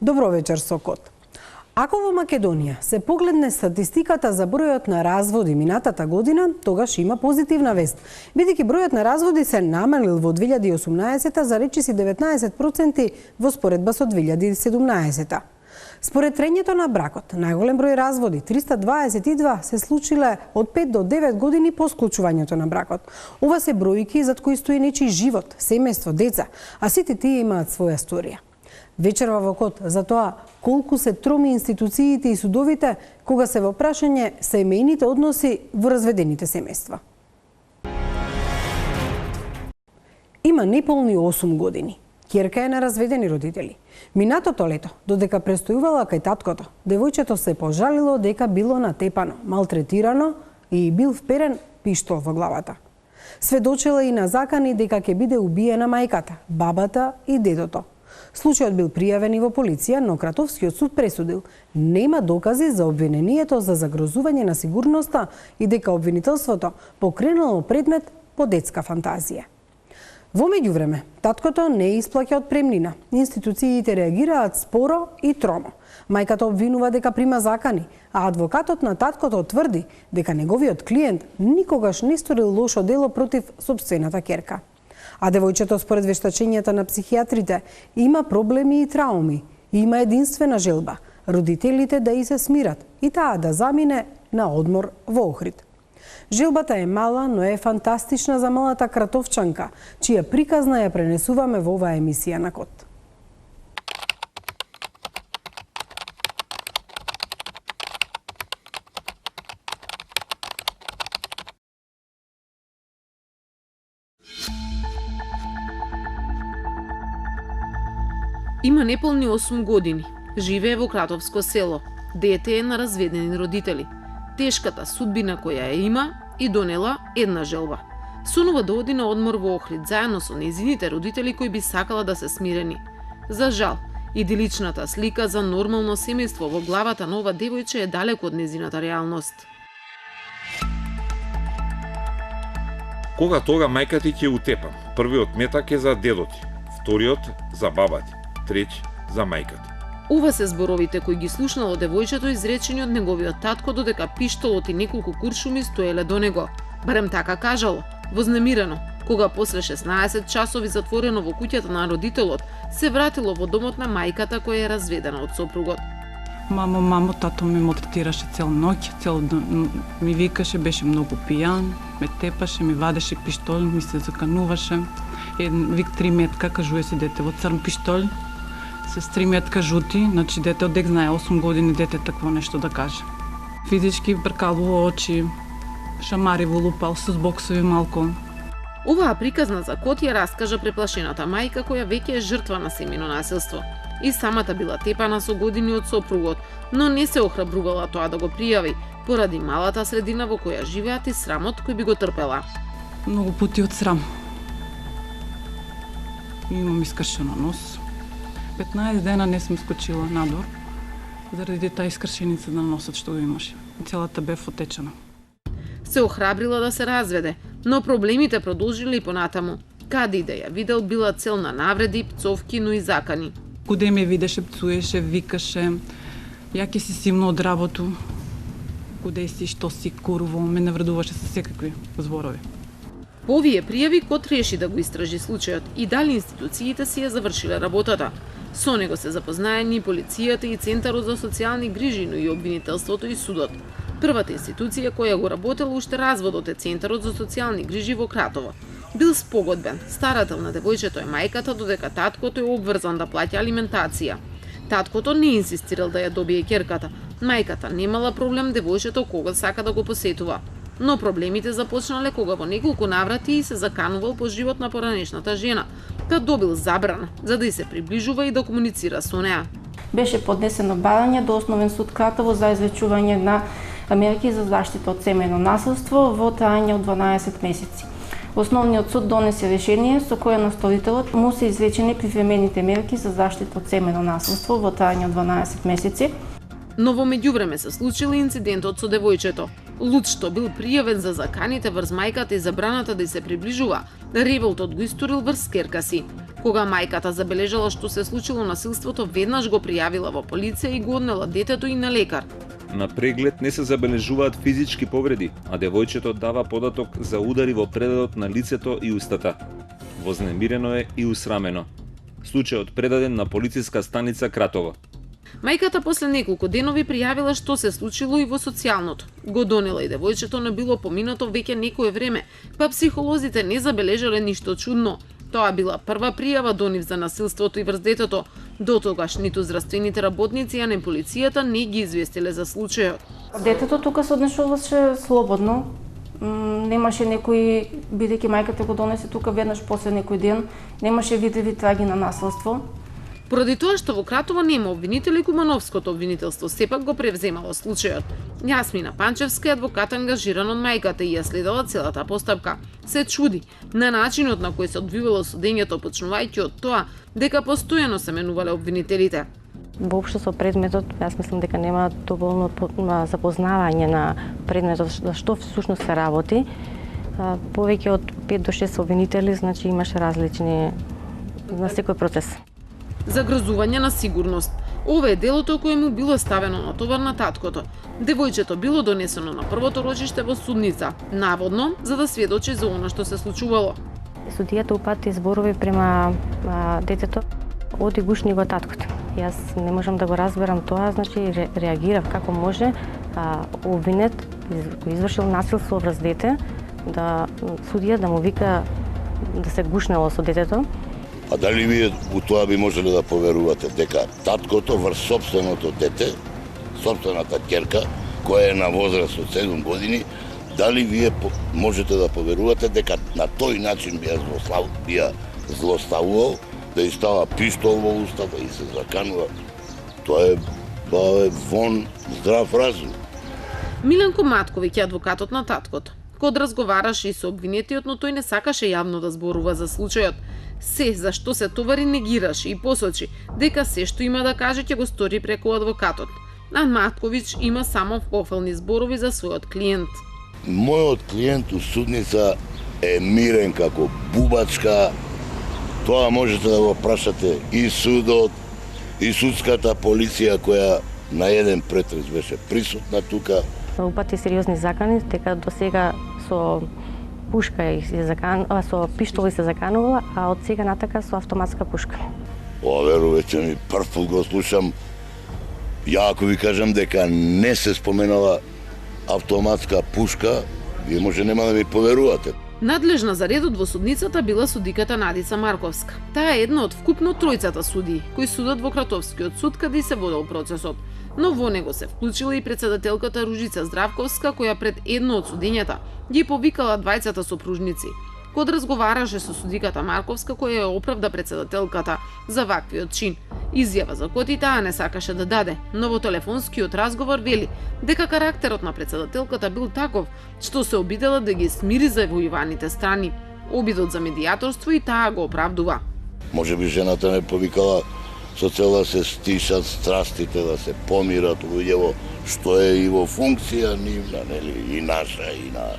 Добро вечер, Сокот. Ако во Македонија се погледне статистиката за бројот на разводи минатата година, тогаш има позитивна вест, бидејќи бројот на разводи се намалил во 2018 за речиси 19% во споредба со 2017. Според трењето на бракот, најголем број разводи, 322, се случиле од 5 до 9 години по склучувањето на бракот. Ова се бројки зад кои стои нечи живот, семејство, деца, а сите тие имаат своја историја. Вечерва во Код за тоа колку се троми институциите и судовите кога се во прашање семејните односи во разведените семејства. Има неполни 8 години. Ќерка е на разведени родители. Минатото лето, додека престојувала кај таткото, девојчето се пожалило дека било натепано, малтретирано и бил вперен пиштол во главата. Сведочела и на закани дека ќе биде убиена мајката, бабата и дедото. Случајот бил пријавен и во полиција, но Кратовскиот суд пресудил нема докази за обвинението за загрозување на сигурноста и дека обвинителството покренало предмет по детска фантазија. Во меѓувреме, таткото не исплаќа отпремнина. Институциите реагираат споро и тромо. Мајката обвинува дека прима закани, а адвокатот на таткото тврди дека неговиот клиент никогаш не сторил лошо дело против сопствената ќерка. А девојчето, според вештачењата на психијатрите, има проблеми и трауми. Има единствена желба – родителите да и се смират и таа да замине на одмор во Охрид. Желбата е мала, но е фантастична за малата кратовчанка, чија приказна ја пренесуваме во оваа емисија на Код. Има неполни 8 години. Живее во Кратовско село. Дете е на разведени родители. Тешката судбина која ја има и донела една желба. Сонува да оди на одмор во Охрид заедно со нејзините родители кои би сакала да се смирени. За жал, идиличната слика за нормално семејство во главата на ова девојче е далеку од нејзината реалност. Кога тога мајка ти ќе утепам, првиот метак е за дедоти, вториот за бабати, трети за мајката. Ова се зборовите кои ги слушнало девојчето изречени од неговиот татко додека пиштолот и неколку куршуми стоеле до него. Барем така кажало, вознемирено, кога после 16 часови затворено во куќата на родителот, се вратило во домот на мајката која е разведена од сопругот. Мамо, тато ме малтретираше цел ноќ, ми викаше, беше многу пијан, ме тепаше, ми вадеше пиштол, ми се закануваше. Вик 3 метка, кажува си дете во црн пиштол, с 3 метка жути, значи дете одек знае 8 години дете такво нешто да каже. Физички бркалува очи, шамари во лупал со боксови малку. Оваа приказна за Код ја раскажа преплашената мајка која веќе е жртва на семејно насилство. И самата била тепана со години од сопругот, но не се охрабрувала тоа да го пријави, поради малата средина во која живеат и срамот кој би го трпела. Многу пати од срам. Имам искршено нос. 15 дена не сум скочила надвор, заради таа искршеница на носот што го имаше. Целата бев отечена. Се охрабрила да се разведе, но проблемите продолжиле и понатаму. Каде и да ја видел била цел на навреди, пцовки, но и закани. Куде ме видеше, пцуеше, викаше, ја ќе си симно од работу, куде си, што си, курво, ме навредуваше со секакви зборови. По овие пријави Код реши да го истражи случајот и дали институциите си ја завршиле работата. Со него се запознаени полицијата и Центарот за социјални грижи, но и обвинителството и судот. Првата институција која го работела уште разводот е Центарот за социјални грижи во Кратово. Бил спогодбен, старател на девојчето е мајката, додека таткото е обврзан да плаќа алиментација. Таткото не инсистирал да ја добие ќерката. Мајката немала проблем девојчето кога сака да го посетува. Но проблемите започнале кога во неколку наврати се заканувал по живот на поранешната жена, та добил забрана за да ѝ се приближува и да комуницира со неа. Беше поднесено барање до Основен суд Кратово за извлечување на мерки за заштита од семејно насилство во трајање од 12 месеци. Основниот суд донесе решение со кое на сторителот му се извлечени привремените мерки за заштита од семејно насилство во трајање од 12 месеци. Но во меѓувреме се случил инцидентот со девојчето. Луд што бил пријавен за заканите врз мајката и забраната да ѝ се приближува, револтот го историл врз керка си. Кога мајката забележала што се случило насилството, веднаш го пријавила во полиција и го однела детето и на лекар. На преглед не се забележуваат физички повреди, а девојчето дава податок за удари во предадот на лицето и устата. Вознемирено е и усрамено. Случајот предаден на полициска станица Кратово. Мајката после неколку денови пријавила што се случило и во социјалното. Го донела и девојчето, но било поминато веќе некое време, па психолозите не забележале ништо чудно. Тоа била прва пријава до нив за насилството и врз детето. До тогаш ниту здравствените работници, а не полицијата не ги известиле за случајот. Детето тука се однесуваше слободно. Немаше некој, бидејќи мајката го донесе тука веднаш после некој ден, немаше видливи траги на насилство. Поради тоа што во Кратово нема обвинители, Кумановското обвинителство сепак го превземало случајот. Јасмина Панчевска е адвокат ангажиран од мајката и ја следела целата постапка. Се чуди на начинот на кој се одвивало судењето, почнувајќи од тоа дека постојано се менувале обвинителите. Воопшто со предметот, јас мислам дека нема доволно запознавање на предметот за што всушност се работи. Повеќе од 5 до 6 обвинители, значи имаше различни на секој процес. Загрозување на сигурност. Ова е делото кое му било ставено на товар на таткото. Девојчето било донесено на првото рочиште во судница, наводно за да сведочи за она што се случувало. Судијата упати зборови према детето, оди гушни го таткото. Јас не можам да го разберам тоа, значи реагирав како може обвинет кој извршил насилство врз дете, да судија да му вика да се гушнело со детето. А дали вие у тоа би можеле да поверувате дека таткото врз собственото дете, собствената ќерка, која е на возраст од 7 години, дали вие можете да поверувате дека на тој начин би ја злоставувал, да ја става пиштол во уста, да ја се заканува? Тоа е вон здрав разум. Миленко Матковиќ е адвокатот на таткото. Код разговараше и со обвинетиот, но тој не сакаше јавно да зборува за случајот. Се за што се товари негираше и посочи дека се што има да каже ќе го стори преку адвокатот. А Матковиќ има само пофални зборови за својот клиент. Мојот клиент у судница е мирен како бубачка. Тоа можете да го прашате и судот, и судската полиција која на еден претрес беше присутна тука. Упати сериозни закани, дека до сега со пушка со пиштоли се заканувала, а од сега натака со автоматска пушка. Верувате ми, прв пат го слушам. Ја ако ви кажам дека не се споменала автоматска пушка, вие може нема да ми поверувате. Надлежна за редот во судницата била судиката Надица Марковска. Таа е една од вкупно тројцата судии кои судат во Кратовскиот суд каде се водел процесот. Но во него се вклучила и председателката Ружица Здравковска, која пред едно од судењата ги повикала двајцата сопружници. Код разговараше со судиката Марковска, која ја оправда председателката за ваквиот чин. Изјава за кој и таа не сакаше да даде, но во телефонскиот разговор вели дека карактерот на председателката бил таков што се обидела да ги смири завојуваните страни. Обидот за медијаторство и таа го оправдува. Може би жената не повикала со цел да се стишат страстите, да се помират луѓево, што е и во функција нивна, нели, и наша, и на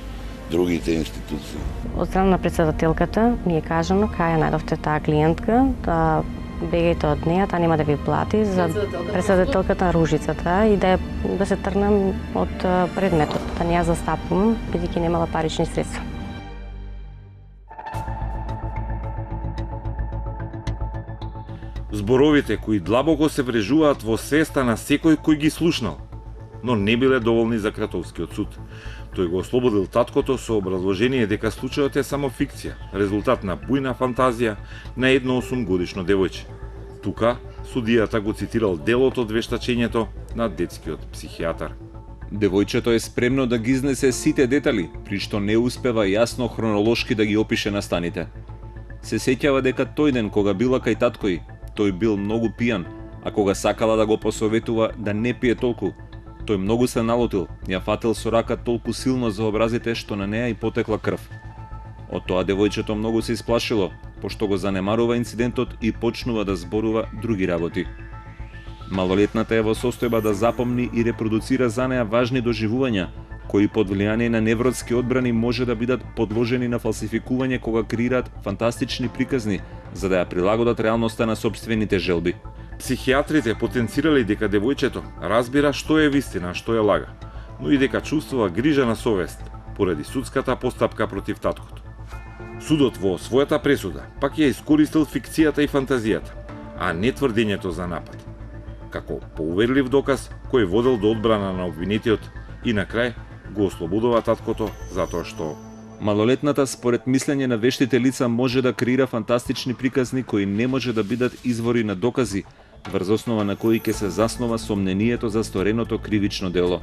другите институции. Од страна на председателката ми е кажано кај ја најдовте таа клиентка, да бегајте од неја, таа нема да ви плати за председателката на Ружицата и да се тргнам од предметот, да не ја застапувам, бидејќи немала парични средства. Зборовите кои длабоко се врежуваат во свеста на секој кој ги слушнал, но не биле доволни за Кратовскиот суд. Тој го ослободил таткото со образложение дека случајот е само фикција, резултат на бујна фантазија на едно 8-годишно девојче. Тука судијата го цитирал делот од вештачењето на детскиот психијатар. Девојчето е спремно да ги изнесе сите детали, при што не успева јасно хронолошки да ги опише настаните. Се сеќава дека тој ден кога била кај таткој, тој бил многу пијан, а кога сакала да го посоветува да не пие толку, тој многу се налутил, ја фатил со рака толку силно за образите што на неа и потекла крв. Од тоа девојчето многу се исплашило, пошто го занемарува инцидентот и почнува да зборува други работи. Малолетната е во состојба да запомни и репродуцира за неа важни доживувања, кои под влијание на невротски одбрани може да бидат подложени на фалсификување кога креираат фантастични приказни, за да ја прилагодат реалноста на сопствените желби. Психијатрите потенцирале дека девојчето разбира што е вистина, што е лага, но и дека чувствува грижа на совест поради судската постапка против таткото. Судот во својата пресуда пак ја искористил фикцијата и фантазијата, а не тврдењето за напад, како поуверлив доказ кој водел до одбрана на обвинетиот и на крај го ослободува таткото затоа што малолетната според мислење на вештите лица може да креира фантастични приказни кои не може да бидат извори на докази, врз основа на кои ќе се заснова сомнението за стореното кривично дело.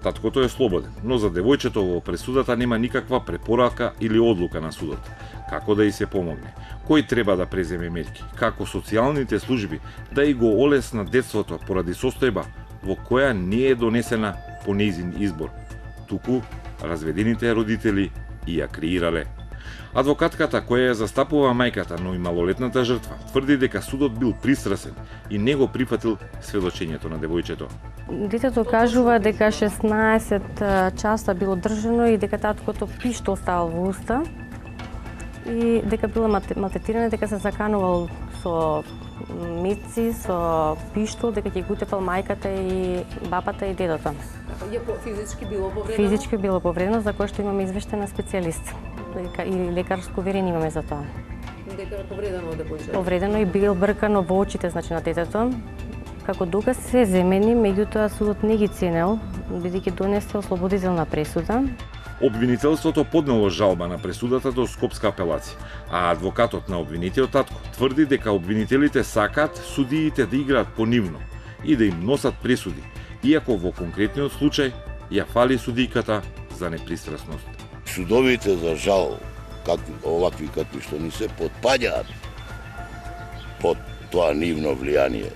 Таткото е слободен, но за девојчето во пресудата нема никаква препорака или одлука на судот. Како да и се помогне, кој треба да преземе мерки, како социјалните служби да и го олеснат детството поради состојба во која не е донесена по нејзин избор, туку разведените родители и ја креирале. Адвокатката која ја застапува мајката, но и малолетната жртва, тврди дека судот бил пристрасен и не го прифатил сведочењето на девојчето. Детето кажува дека 16 часа било држано и дека таткото пиштол ставал во уста и дека било малтретирана, дека се заканувал со меци, со пиштол, дека ќе го утепал мајката и бабата и дедото. Физички било повредено? Физички било повредено, за кое што имаме извештај на специјалист. И лекарско уверение имаме за тоа. Дека е повредено девојчето? Повредено и бил бркано во очите, значи, на детето. Како доказ се земени, меѓутоа судот не ги ценел, бидејќи донесе ослободителна пресуда. Обвинителството поднело жалба на пресудата до Скопска апелација, а адвокатот на обвинетиот татко тврди дека обвинителите сакаат судиите да играат понивно и да им носат пресуди, иако во конкретниот случај ја фали судијката за непристрасност. Судовите за жал, овакви какви што ни се потпаѓаат под тоа нивно влијание.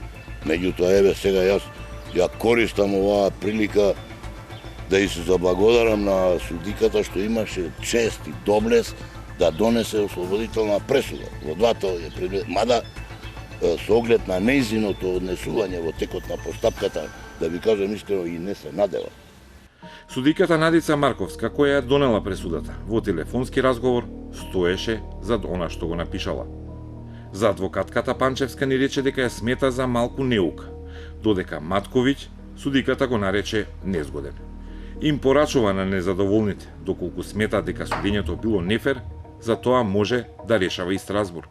Меѓутоа, еве сега ја користам оваа прилика да и се заблагодарам на судиката што имаше чест и доблест да донесе ослободителна пресуда во двата предмети, мада со оглед на нејзиното однесување во текот на постапката, да ви кажам искрено, и не се надева. Судиката Надица Марковска, која ја донела пресудата, во телефонски разговор стоеше зад она што го напишала. За адвокатката Панчевска ни рече дека ја смета за малку неука, додека Матковиќ судиката го нарече незгоден. Им порачува на незадоволните, доколку смета дека судењето било нефер, за тоа може да решава и Страсбур.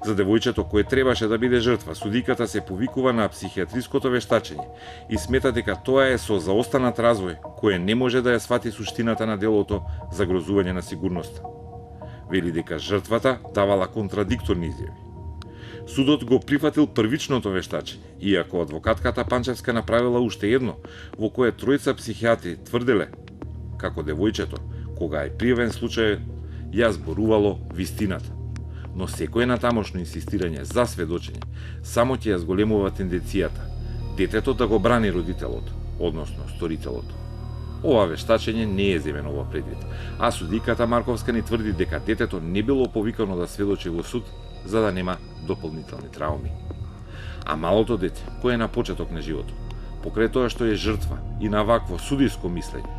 За девојчето кое требаше да биде жртва, судиката се повикува на психијатриското вештачење и смета дека тоа е со заостанат развој, кој не може да ја свати суштината на делото за грозување на сигурноста. Вели дека жртвата давала контрадикторни изјави. Судот го прифатил првичното вештачење, иако адвокатката Панчевска направила уште едно, во кое тројца психијатри тврделе како девојчето, кога е пријавен случај, ја зборувало вистината. Но секое натамошно инсистирање за сведочење само ќе ја зголемува тенденцијата детето да го брани родителот, односно сторителот. Ова вештачење не е земено во предвид, а судиката Марковска ни тврди дека детето не било повикано да сведочи во суд за да нема дополнителни трауми. А малото дете, кој е на почеток на животот, покрај тоа што е жртва и на вакво судиско мислење,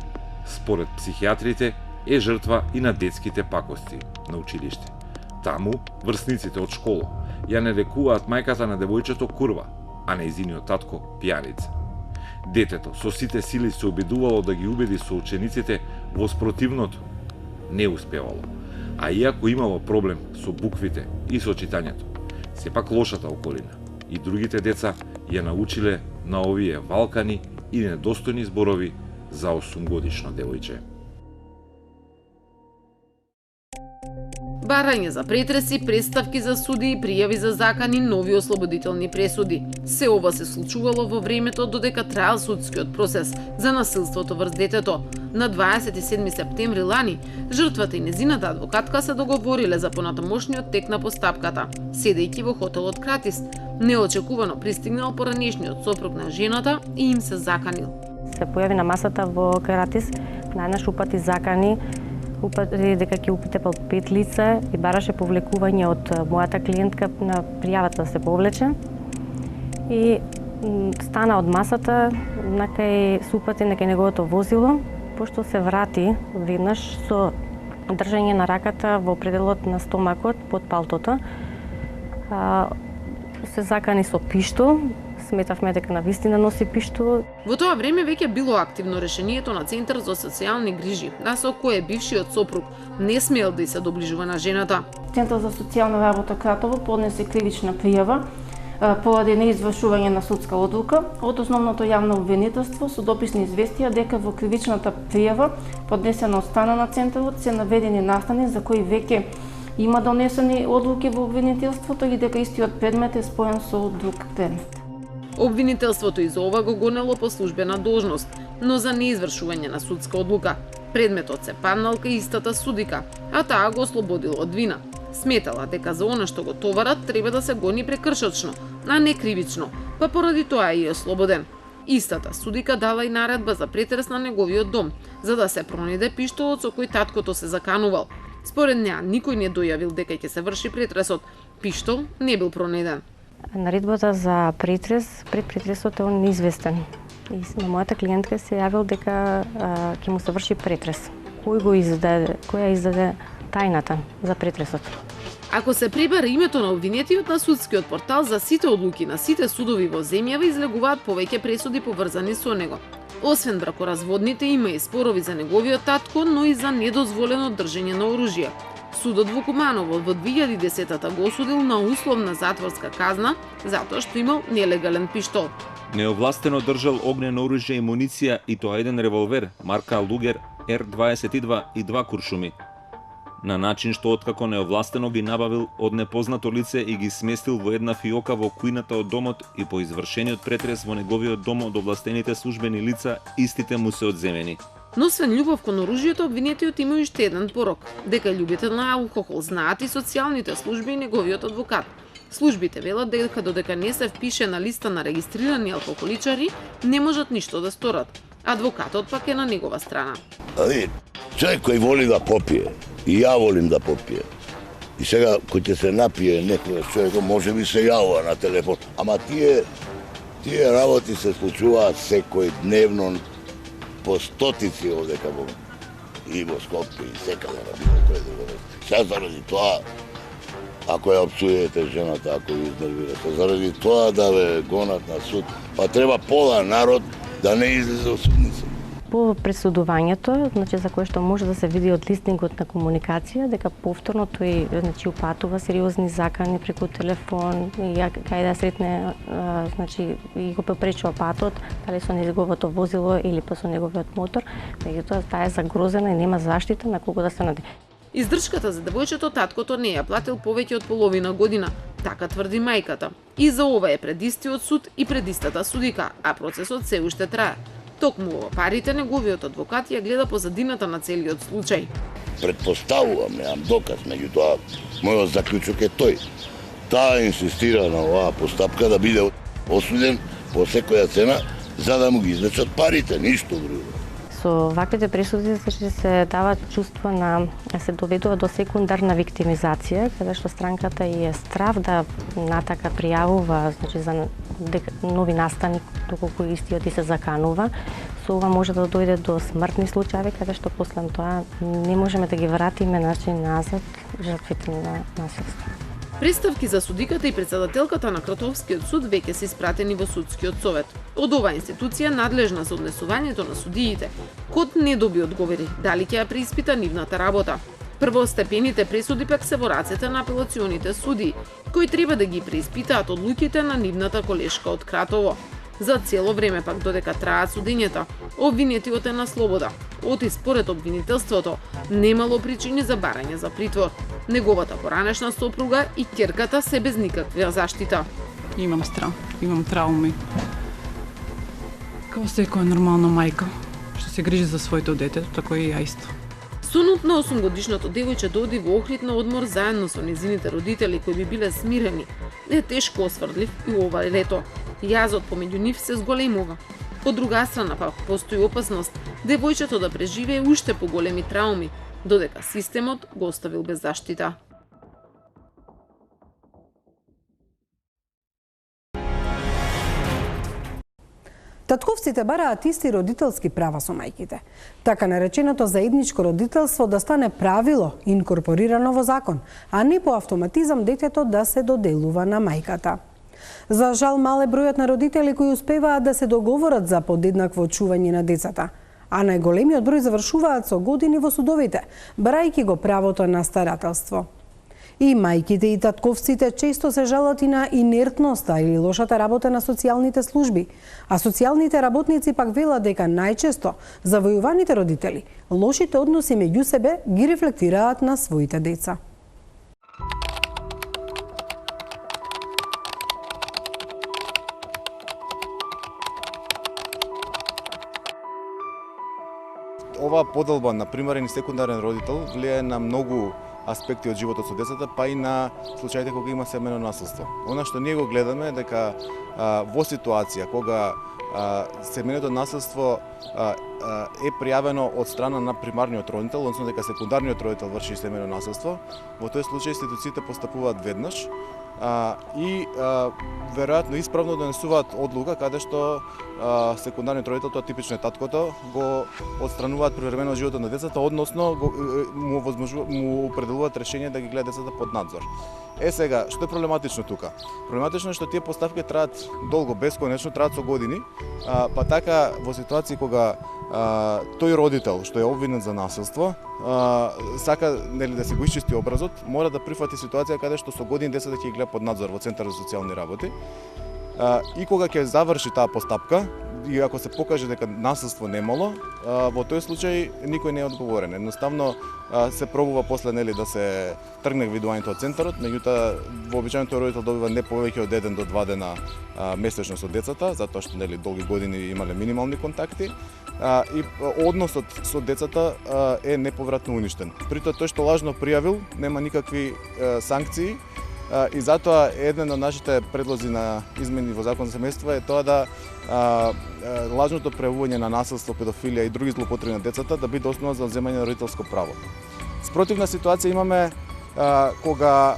според психијатрите е жртва и на детските пакости на училиште. Таму врсниците од школа ја нарекуваат мајката на девојчето курва, а нејзиниот татко пијаница. Детето со сите сили се обидувало да ги убеди соучениците во спротивното. Не успевало. А иако имало проблем со буквите и со читањето, сепак лошата околина, и другите деца ја научиле на овие валкани и недостојни зборови за 8-годишно девојче. Барање за претреси, представки за суди и пријави за закани, нови ослободителни пресуди. Се ова се случувало во времето додека траел судскиот процес за насилството врз детето. На 27 септември лани, жртвата и незината адвокатка се договориле за понатамошниот тек на постапката, седејќи во хотелот Кратис. Неочекувано пристигнал поранешниот сопруг на жената и им се заканил. Се појави на масата во Кратис, најнаш упати закани, дека ќе упитепал 5 лица и бараше повлекување од мојата клиентка на пријавата да се повлече. И стана од масата, накај супати некај неговото возило, пошто се врати веднаш со држање на раката во пределот на стомакот под палтото. Се закани со пиштол, сметавме дека навистина носи пиштол. Во тоа време веќе било активно решението на Центар за социјални грижи, со кое бившиот сопруг не смел да се доближува на жената. Центар за социјална работа Кратово поднесе кривична пријава поради неизвршување на судска одлука од основното јавно обвинителство со дописни известија дека во кривичната пријава поднесена од страна на Центарот се наведени настани за кои веќе има донесени одлуки во обвинителството и дека истиот предмет е споен со друг предмет. Обвинителството и за ова го гонело по службена должност, но за неизвршување на судска одлука. Предметот се паднал кај истата судика, а таа го ослободила од вина. Сметала дека за она што го товарат треба да се гони прекршочно, а не кривично, па поради тоа и е ослободен. Истата судика дала и наредба за претрес на неговиот дом, за да се пронајде пиштолот со кој таткото се заканувал. Според неа никој не дојавил дека ќе се врши претресот. Пиштол не бил пронајден. Наредбата за претрес, пред претресот е неизвестен. И на мојата клиентка се јавил дека ќе му се врши претрес. Кој го издаде, која издаде тајната за претресот? Ако се прибара името на обвинетиот на судскиот портал, за сите одлуки на сите судови во земјава излегуваат повеќе пресуди поврзани со него. Освен бракоразводните, има и спорови за неговиот татко, но и за недозволено држење на оружје. Судот во Куманово во 2010-та го осудил на условна затворска казна затоа што имал нелегален пиштол. Неовластено држал огнено оружје и муниција, и тоа еден револвер марка Лугер Р22 и 2 куршуми. На начин што откако неовластено ги набавил од непознато лице и ги сместил во една фиока во кујната од домот, и по извршениот претрес во неговиот дом од овластените службени лица, истите му се одземени. Но свен љубов кон оружјето, обвинетиот има уште еден порок, дека е љубител на алкохол, знаат и социјалните служби и неговиот адвокат. Службите велат дека додека не се впише на листа на регистрирани алкохоличари, не можат ништо да сторат. Адвокатот пак е на негова страна. Човек кој воли да попие, и ја волим да попие. И сега кој ќе се напие некој човек, може би се јавува на телефон, ама тие работи се случуваат секој дневно по стотици овдека и во Скопје и секаде на било кој друго место. Сега заради тоа, ако ја опсуете жената, ако ја изнервирате, заради тоа да ве гонат на суд, па треба пола народ да не излезе од судница. По пресудувањето, значи за кое што може да се види од листингот на комуникација, дека повторно тој упатува сериозни закани преку телефон, и кај да сретне, значи и го попречува патот, дали со неговото возило или па со неговиот мотор, меѓутоа таа е загрозена и нема заштита на кого да се наде. Издршката за девојчето таткото не ја платил повеќе од половина година, така тврди мајката. И за ова е пред истиот суд и пред истата судика, а процесот се уште трае. Токму ова парите неговиот адвокат ја гледа позадината на целиот случај. Предпоставувам, немам доказ, меѓутоа мојот заклучок е тој. Таа инсистира на оваа постапка да биде осуден по секоја цена, за да му ги излечат парите, ништо друго. Со ваквите пресуди се дава чувство на се доведува до секундарна виктимизација, каде што странката и е страв да натака пријавува, значи за нови настани доколку истиот и се заканува. Со ова може да дојде до смртни случаи, каде што после тоа не можеме да ги вратиме назад жртвите на насилство. Представки за судиката и председателката на Кратовскиот суд веќе се испратени во судскиот совет. Од оваа институција надлежна за однесувањето на судиите, код не доби одговори дали ќе ја преиспита нивната работа. Првостепените пресуди пак се во рацете на апелационите суди, кои треба да ги преиспитаат одлуките на нивната колешка од Кратово. За цело време пак додека траат судењата, обвинетиот е на слобода. Оти според обвинителството немало причини за барање за притвор. Неговата поранешна сопруга и ќерката се без никаква заштита. Имам стран, имам трауми. Као секоја нормална мајка, што се грижи за своето дете, тако и ја исто. Сунот на 8-годишното девојче доди во Охрид на одмор заедно со незините родители кои би биле смирени. Е тешко осврдлив и ова лето. Јазот помеѓу нив се зголемува. Од друга страна пак постои опасност девојчето да преживее уште поголеми трауми, додека системот го оставил без заштита. Татковците бараат исти родителски права со мајките. Така нареченото заедничко родителство да стане правило инкорпорирано во закон, а не по автоматизам детето да се доделува на мајката. За жал, мал е бројот на родители кои успеваат да се договорат за подеднакво чување на децата, а најголемиот број завршуваат со години во судовите, барајќи го правото на старателство. И мајките и татковците често се жалат и на инертноста или лошата работа на социјалните служби, а социјалните работници пак велат дека најчесто завојуваните родители лошите односи меѓу себе ги рефлектираат на своите деца. Оваа поделба на примарен и секундарен родител влијае на многу аспекти од животот со децата, па и на случаите кога има семено насилство. Она што ние го гледаме е дека во ситуација кога семеното насилство е пријавено од страна на примарниот родител, односно дека секундарниот родител врши семено насилство, во тој случај институциите постапуваат веднаш и веројатно исправно донесуваат одлука каде што секундарниот родител, тоа типично е таткото, го отстрануваат привремено од животот на децата, односно му определуваат решение да ги гледа децата под надзор. Сега, што е проблематично тука? Проблематично е што тие поставки траат долго, бесконечно, траат со години, па така во ситуации кога тој родител што е обвинет за насилство сака да се го исчисти образот, мора да прифати ситуација каде што со години децата ќе ги гледа под надзор во Центар за социјални работи. И кога ќе заврши таа постапка, и ако се покаже дека насилство немало, во тој случај никој не е одговорен. Едноставно се пробува после да се тргне видувањето од центарот, меѓутоа вообичаено тој родител добива не повеќе од 1 до 2 дена месечно со децата, затоа што долги години имале минимални контакти. И односот со децата е неповратно уништен. Притоа тој што лажно пријавил нема никакви санкции. И затоа еден од нашите предлози на измени во Закон за семејство е тоа да лажното пријавување на насилство, педофилија и други злоупотреби на децата да биде основа за земање на родителско право. Спротивна ситуација имаме кога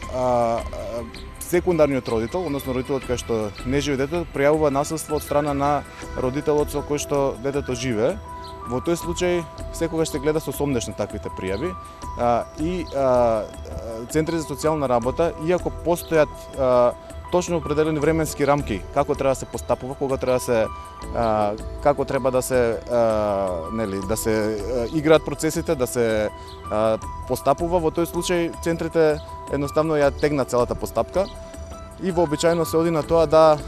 секундарниот родител, односно родителот кај што не живее детето, пријавува насилство од страна на родителот со кој што детето живее. Во тој случај секогаш се гледа со сомнеш на таквите пријави и центри за социјална работа, иако постојат точно определени временски рамки како треба да се постапува, кога треба како треба да се да се играат процесите, да се постапува, во тој случај центрите едноставно ја тегнат целата постапка и вообичаено се оди на тоа да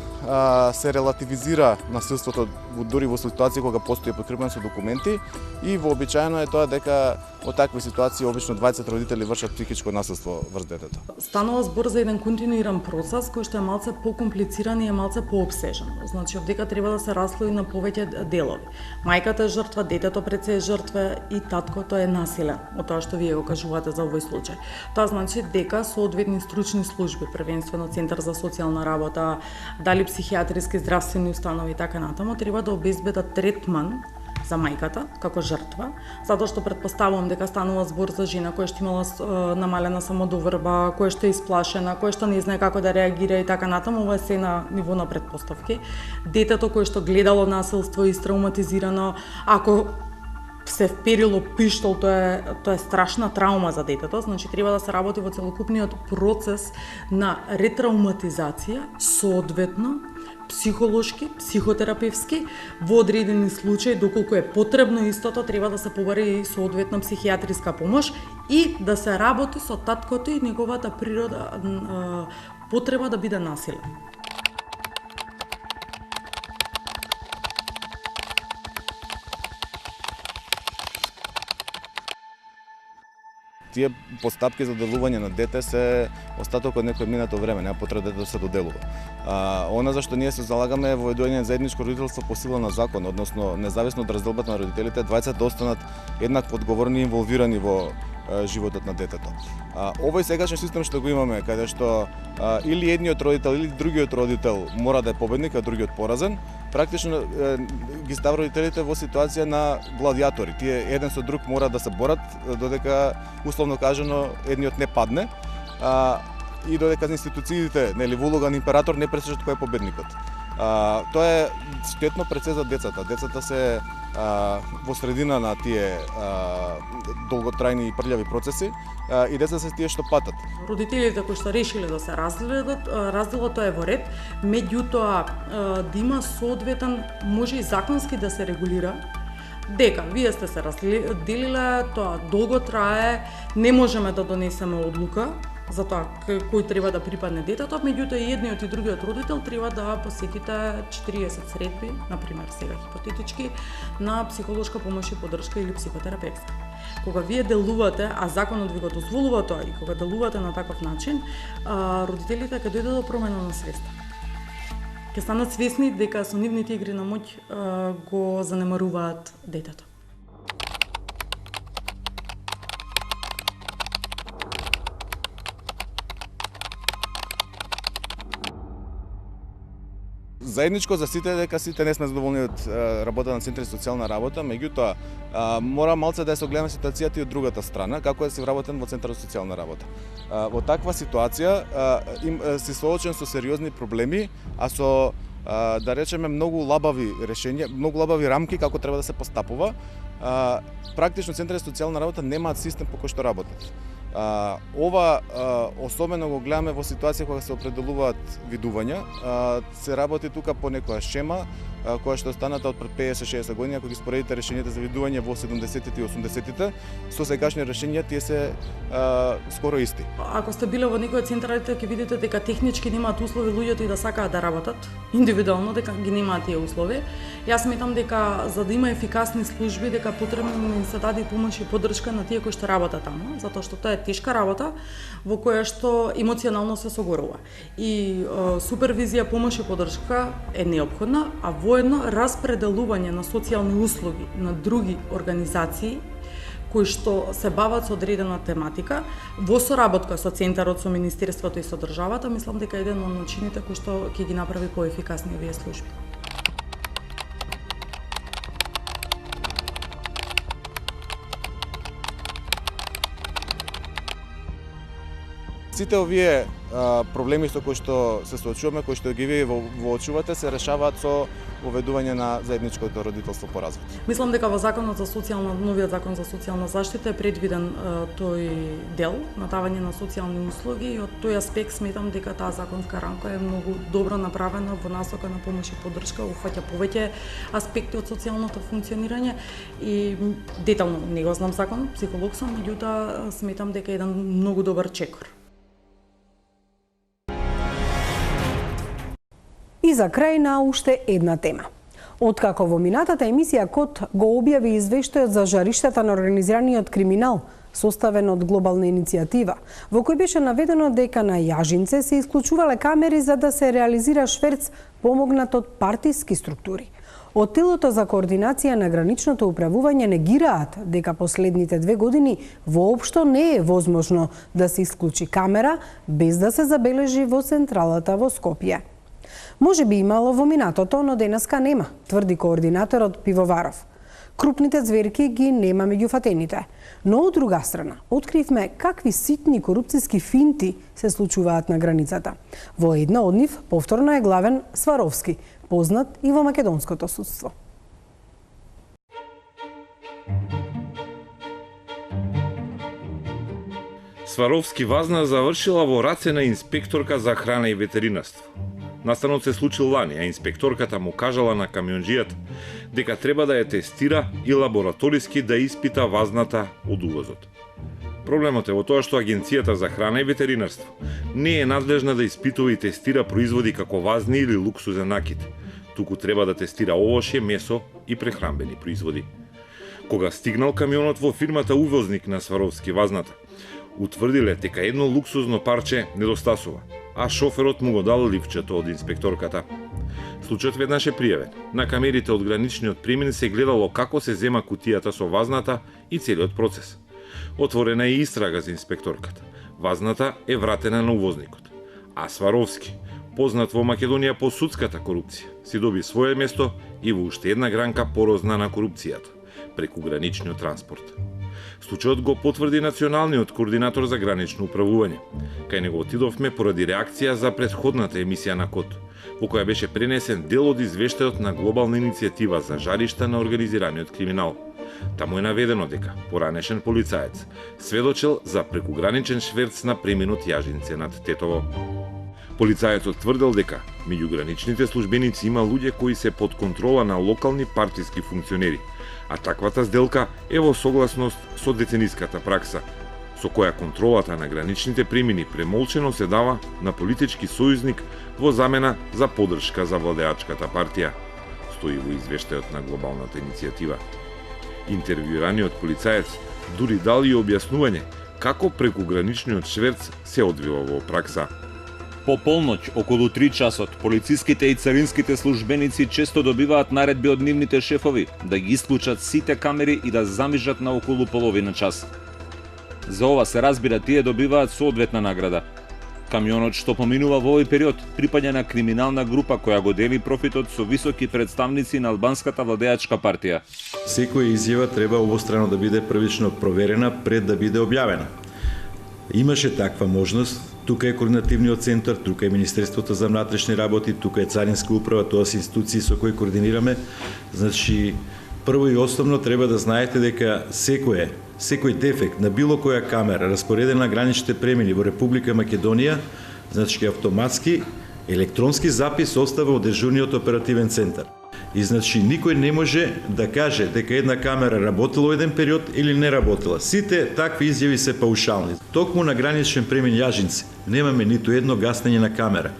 се релативизира насилството дури во ситуации кога постои подкрепено со документи и вообичаено е тоа дека во такви ситуации обично 20 родители вршат психичко насилство врз детето. Станува збор за еден континуиран процес кој што е малце покомплициран и е малце пообсежен. Значи овдека треба да се раслои на повеќе делови. Мајката е жртва, детето пред се е жртва и таткото е насилен, од тоа што вие го кажувате за овој случај. Тоа значи дека соодветни стручни служби, првенствено Центар за социјална работа, дали психијатриски здравствени установи и така натаму, треба да обезбедат третман за мајката како жртва, затоа што претпоставувам дека станува збор за жена која што имала намалена самодоврба, која што е исплашена, која што не знае како да реагира и така натаму, ова е се на ниво на претпоставки. Детето кое што гледало насилство и истрауматизирано, ако се вперило пиштол, тоа е страшна траума за детето, значи треба да се работи во целокупниот процес на ретрауматизација, соодветно психолошки, психотерапевски, во одредени случаи, доколку е потребно истото, треба да се побари и соодветна психијатриска помош и да се работи со таткото и неговата природа, потреба да биде насилен. Тие постапки за делување на дете се остаток од некој минато време, нема потреба да се доделува. Она зашто ние се залагаме во воведување на заедничко родителство по сила на закон, односно независно од разделбата на родителите, двајцата останат еднакво одговорни и инволвирани во животот на детето. Овој сегашен систем што го имаме, каде што или едниот родител или другиот родител мора да е победник, а другиот поразен, практично ги става родителите во ситуација на гладиатори. Тие еден со друг мора да се борат додека условно кажано едниот не падне, и додека институциите, нели, во улога на император не пресечат кој е победникот. Тоа е штетно пред се за децата. Децата се во средина на тие долготрајни и прљави процеси и децата се тие што патат. Родителите кои што решиле да се разделат, тоа е во ред, меѓутоа да има соодветен, може и законски да се регулира, дека вие сте се разделиле, тоа долго трае, не можеме да донесеме одлука за тоа кој треба да припадне детето, меѓутоа и едниот и другиот родител треба да посетите 40 средби, например сега хипотетички, на психолошка помош и поддршка или психотерапевтска. Кога вие делувате, а законот ви го дозволува тоа, и кога делувате на таков начин, родителите ќе дојдат до промена на свеста. Ќе станат свесни дека со нивните игри на моќ го занемаруваат детето. Заедничко за сите дека сите не сме задоволни од работа на центри за социјална работа, меѓутоа мора малце да ја согледаме ситуацијата и од другата страна, како е се вработен во центар за социјална работа. Во таква ситуација си соочен со сериозни проблеми, а со да речеме многу лабави решенија, многу лабави рамки како треба да се постапува. Практично центри за социјална работа немаат систем по кој што работат. Ова особено го гледаме во ситуација кога се определуваат видувања. Се работи тука по некоја шема која што останата од пред 50-60 години, ако ги споредите решенијата за видување во 70-тите и 80-тите, со сегашни решенија тие се скоро исти. Ако сте биле во некој центар, ќе видите дека технички немаат услови луѓето и да сакаат да работат индивидуално, дека ги немаат тие услови. Јас сметам дека за да има ефикасни служби, дека потребно да се даде помош и поддршка на тие кои што работат таму, затоа што тоа е тешка работа во која што емоционално се согорува. И супервизија, помош и поддршка е неопходна, а воедно распределување на социјални услуги на други организации кои што се бават со одредена тематика во соработка со центарот, со министерството и со државата, мислам дека е еден од начините кои што ќе ги направи поефикасни овие служби. Сите овие проблеми со кои што се соочуваме, кои што ги вие воочувате, се решаваат со воведување на заедничкото родителство по развод. Мислам дека во законот за новиот закон за социјална заштита е предвиден тој дел на давање на социјални услуги и од тој аспект сметам дека таа законска рамка е многу добро направена во насока на помош и поддршка, уфаќа повеќе аспекти од социјалното функционирање и детално не го знам законот, психолог сум, меѓутоа сметам дека е еден многу добар чекор. И за крај на уште една тема. Откако во минатата емисија КОТ го објави извештајот за жариштата на организираниот криминал, составен од глобална иницијатива, во кој беше наведено дека на Јажинце се исклучувале камери за да се реализира шверц помогнат од партиски структури. Од телото за координација на граничното управување негираат дека последните 2 години воопшто не е возможно да се исклучи камера без да се забележи во централата во Скопје. Може би имало во минатото, но денеска нема, тврди координаторот Пивоваров. Крупните зверки ги нема меѓу фатените. Но од друга страна, откривме какви ситни корупциски финти се случуваат на границата. Во една од нив повторно е главен Сваровски, познат и во македонското судство. Сваровски вазна завршила во раце на инспекторка за храна и ветеринарство. Настанот се случил лани, а инспекторката му кажала на камионџијата дека треба да ја тестира и лабораториски да испита вазната од увозот. Проблемот е во тоа што Агенцијата за храна и ветеринарство не е надлежна да испитува и тестира производи како вазни или луксузен накид, туку треба да тестира овошје, месо и прехранбени производи. Кога стигнал камионот во фирмата увозник на Сваровски вазната, утврдиле дека едно луксузно парче недостасува, а шоферот му го дал ливчето од инспекторката. Случајот веднаш е пријавен. На камерите од граничниот премин се гледало како се зема кутијата со вазната и целиот процес. Отворена е истрага за инспекторката. Вазната е вратена на увозникот. А Сваровски, познат во Македонија по судската корупција, си доби свое место и во уште една гранка порозна на корупцијата, преку граничниот транспорт. Случајот го потврди националниот координатор за гранично управување. Кај него отидовме поради реакција за претходната емисија на Код, во која беше пренесен дел од извештајот на глобална иницијатива за жаришта на организираниот криминал. Таму е наведено дека поранешен полицаец сведочел за прекуграничен шверц на преминот јажинце над Тетово. Полицаецот тврдел дека меѓу граничните службеници има луѓе кои се под контрола на локални партиски функционери, а таквата сделка е во согласност со децениската пракса, со која контролата на граничните премини премолчено се дава на политички сојузник во замена за поддршка за владеачката партија, стои во извештајот на глобалната иницијатива. Интервјуираниот полицаец дури дал и објаснување како прекуграничниот шверц се одвива во пракса. По полноќ, околу 3 часот, полициските и царинските службеници често добиваат наредби од нивните шефови да ги исклучат сите камери и да замижат на околу половина час. За ова се разбира тие добиваат соодветна награда. Камионот што поминува во овој период припаѓа на криминална група која го дели профитот со високи представници на албанската владеачка партија. Секоја изјава треба обострано да биде првично проверена пред да биде објавена. Имаше таква можност, тука е координативниот центар, тука е Министерството за внатрешни работи, тука е Царинска управа, тоа се институции со кои координираме. Значи, прво и основно треба да знаете дека секој дефект на било која камера распоредена на граничните премини во Република Македонија, значи автоматски електронски запис остава од дежурниот оперативен центар. И значи никој не може да каже дека една камера работела во еден период или не работела. Сите такви изјави се паушални. Токму на граничен премин Јажинци немаме ниту едно гаснење на камера.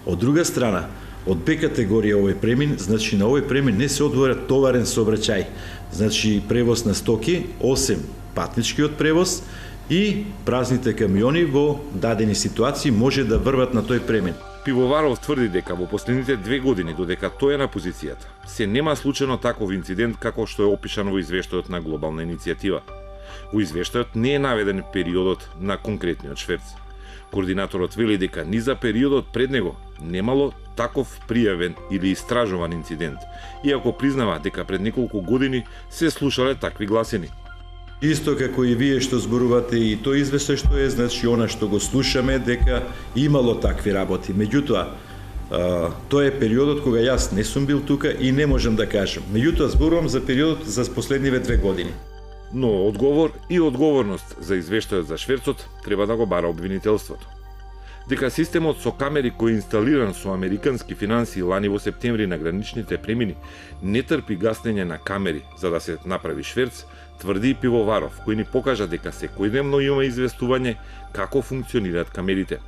Од друга страна, од Б категорија овој премин, значи на овој премин не се одвора товарен сообраќај. Значи превоз на стоки, осем патничкиот превоз и празните камиони во дадени ситуации може да врват на тој премин. Пивоваров тврди дека во последните 2 години додека тој е на позицијата, се нема случајно таков инцидент како што е опишано во извештајот на глобална иницијатива. Во извештајот не е наведен периодот на конкретниот шверц. Координаторот вели дека ни за периодот пред него немало таков пријавен или истражуван инцидент, иако признава дека пред неколку години се слушале такви гласини. Исто како и вие што зборувате и тој извештај што е, значи она што го слушаме дека имало такви работи. Меѓутоа, тоа е периодот кога јас не сум бил тука и не можам да кажам. Меѓутоа зборувам за периодот за последниве 2 години. Но одговор и одговорност за извештајот за шверцот треба да го бара обвинителството. Дека системот со камери кој е инсталиран со американски финансии лани во септември на граничните премини не трпи гаснење на камери за да се направи шверц, тврди и Пивоваров, кој ни покажа дека секојдневно има известување како функционираат камерите.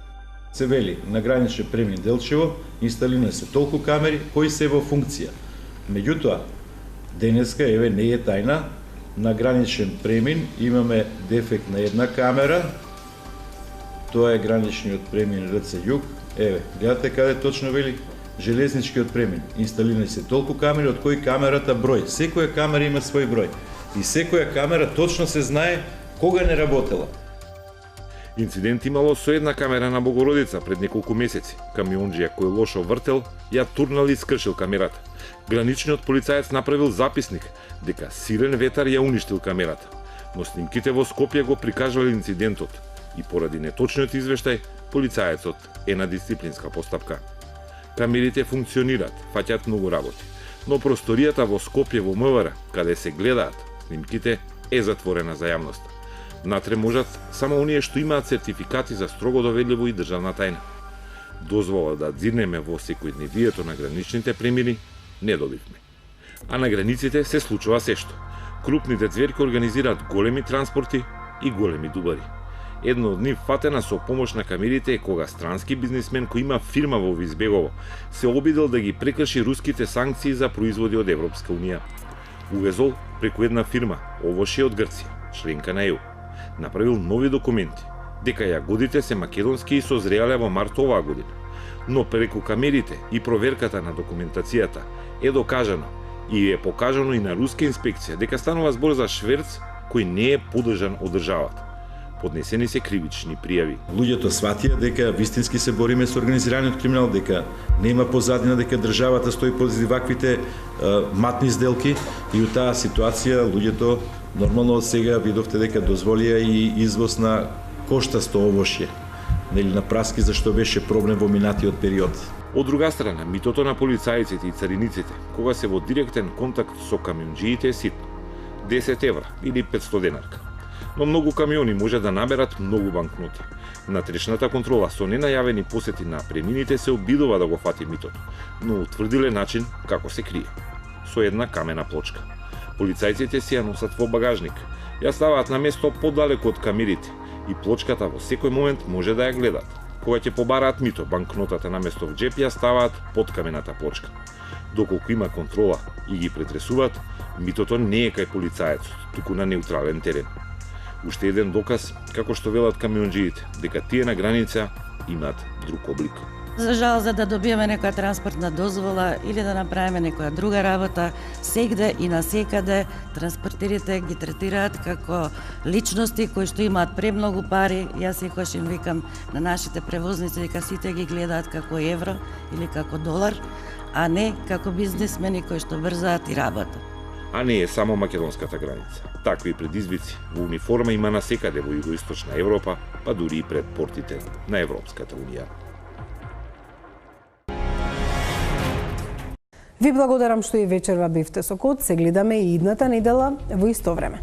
Се вели, на граничен премин Делчево инсталирани се толку камери кои се во функција. Меѓутоа, денеска, еве, не е тајна, на граничен премин имаме дефект на една камера, тоа е граничниот премин РЦ Југ. Еве, гледате каде точно вели железничкиот премин. Инсталирани се толку камери од кои камерата број. Секоја камера има свој број. И секоја камера точно се знае кога не работела. Инцидент имало со една камера на Богородица пред неколку месеци. Камионџија кој лошо вртел ја турнал и скршил камерата. Граничниот полицаец направил записник дека силен ветар ја уништил камерата. Но снимките во Скопје го прикажале инцидентот и поради неточниот извештај полицаецот е на дисциплинска постапка. Камерите функционираат, фаќаат многу работи, но просторијата во Скопје во МВР, каде се гледаат снимките, е затворена за јавноста. Натре можат само оние што имаат сертификати за строго доведливо и државна тајна. Дозвола да дзирнеме во секојдневието на граничните премини не добивме. А на границите се случува сешто. Крупните ѕверки организираат големи транспорти, и големи дубари. Едно од нив фатена со помош на камерите е кога странски бизнисмен кој има фирма во Визбегово се обидел да ги прекрши руските санкции за производи од Европска унија. Увезол преку една фирма, овоше од Грција, членка на ЕУ. Направил нови документи, дека јагодите се македонски и созреале во март оваа година. Но преку камерите и проверката на документацијата е докажано и е покажано и на руска инспекција дека станува збор за шверц кој не е подржан од државата. Поднесени се кривични пријави. Луѓето сватија дека вистински се бориме со организираниот криминал, дека нема позадина, дека државата стои позади ваквите матни сделки и у таа ситуација луѓето нормално од сега видовте дека дозволија и извоз на коштасто овошје, нели на праски, зашто беше проблем во минатиот период. Од друга страна, митото на полицајците и цариниците, кога се во директен контакт со камионџиите е ситно. 10 евра или 500 денарка. Но многу камиони може да наберат многу банкноти. На трешната контрола со ненајавени посети на премините се обидува да го фати митото, но утврдиле начин како се крие. Со една камена плочка. Полицајците си ја носат во багажник, ја ставаат на место подалеку од камерите и плочката во секој момент може да ја гледат. Кога ќе побараат мито, банкнотата на место в джеп ја ставаат под камената плочка. Доколку има контрола и ги претресуваат, митото не е кај полицаецот, туку на неутрален терен. Уште еден доказ, како што велат камионџиите, дека тие на граница имаат друг облик. За жал, за да добиеме некоја транспортна дозвола или да направиме некоја друга работа, сегде и насекаде транспортерите ги третираат како личности кои што имаат премногу пари. Јас секогаш им викам на нашите превозници дека сите ги гледаат како евро или како долар, а не како бизнисмени кои што брзаат и работат. А не е само македонската граница. Такви предизвици во униформа има насекаде во југоисточна Европа, па дури и пред портите на Европската унија. Ви благодарам што и вечерва бевте со Код. Се гледаме и идната недела во исто време.